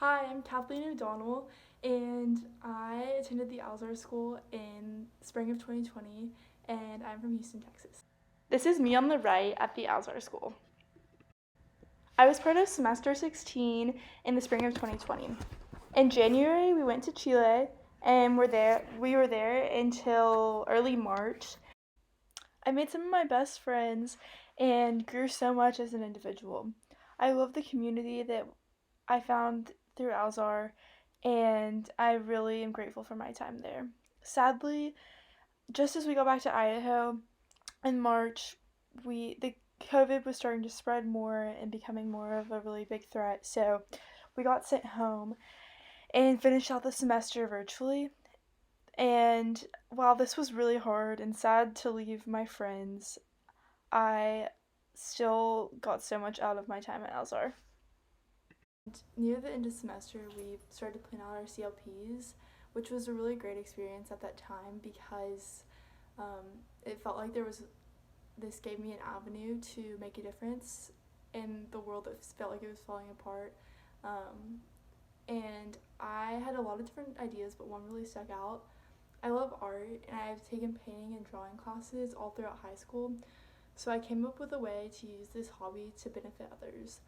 Hi, I'm Kathleen O'Donnell, and I attended the Alzar School in spring of 2020, and I'm from Houston, Texas. This is me on the right at the Alzar School. I was part of semester 16 in the spring of 2020. In January, we went to Chile, and we were there until early March. I made some of my best friends and grew so much as an individual. I love the community that I found through Alzar, and I really am grateful for my time there. Sadly, just as we go back to Idaho in March, the COVID was starting to spread more and becoming more of a really big threat. So we got sent home and finished out the semester virtually. And while this was really hard and sad to leave my friends, I still got so much out of my time at Alzar. Near the end of the semester, we started to plan out our CLPs, which was a really great experience at that time because it felt like this gave me an avenue to make a difference in the world that felt like it was falling apart. And I had a lot of different ideas, but one really stuck out. I love art, and I've taken painting and drawing classes all throughout high school, so I came up with a way to use this hobby to benefit others.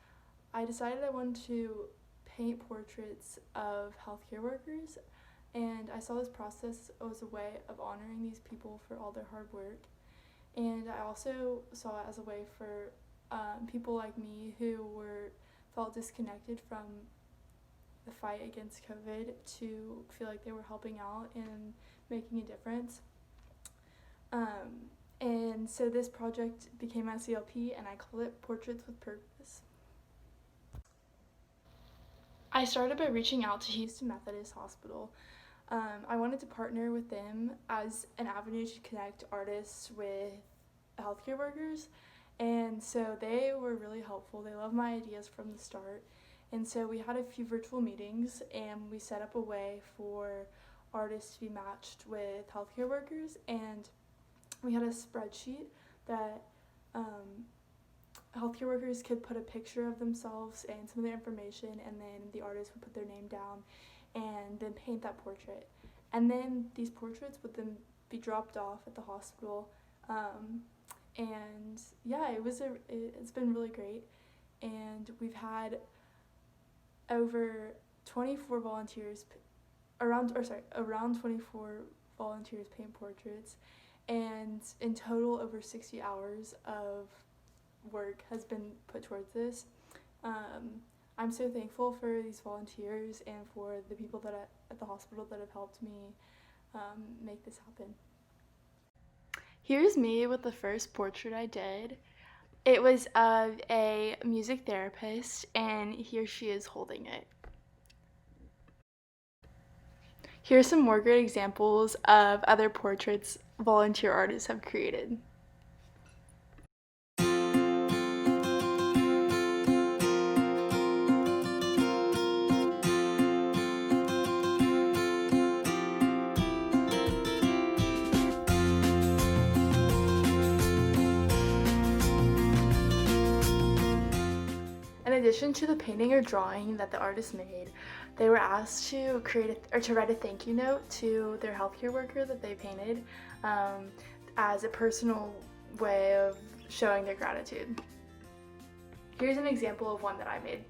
I decided I wanted to paint portraits of healthcare workers, and I saw this process as a way of honoring these people for all their hard work. And I also saw it as a way for people like me who felt disconnected from the fight against COVID to feel like they were helping out and making a difference. And so this project became my CLP, and I called it Portraits with Purpose. I started by reaching out to Houston Methodist Hospital. I wanted to partner with them as an avenue to connect artists with healthcare workers, and so they were really helpful. They loved my ideas from the start, and so we had a few virtual meetings, and we set up a way for artists to be matched with healthcare workers, and we had a spreadsheet that healthcare workers could put a picture of themselves and some of their information, and then the artist would put their name down and then paint that portrait. And then these portraits would then be dropped off at the hospital. And yeah, it's been really great. And we've had over 24 volunteers, around 24 volunteers paint portraits, and in total over 60 hours of work has been put towards this. I'm so thankful for these volunteers and for the people at the hospital that have helped me make this happen. Here's me with the first portrait I did. It was of a music therapist, and here she is holding it. Here's some more great examples of other portraits volunteer artists have created. In addition to the painting or drawing that the artist made, they were asked to write a thank you note to their healthcare worker that they painted as a personal way of showing their gratitude. Here's an example of one that I made.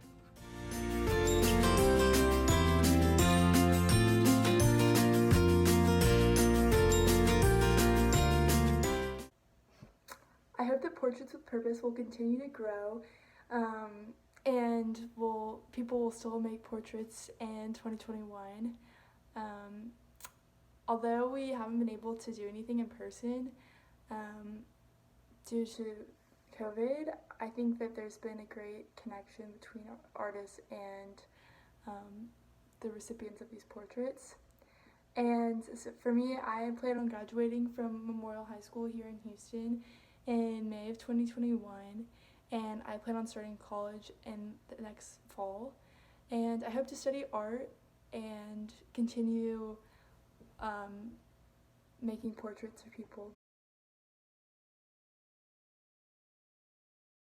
I hope that Portraits with Purpose will continue to grow, and people will still make portraits in 2021. Although we haven't been able to do anything in person due to COVID, I think that there's been a great connection between artists and the recipients of these portraits. And so for me, I plan on graduating from Memorial High School here in Houston in May of 2021, and I plan on starting college in the next fall. And I hope to study art and continue making portraits of people.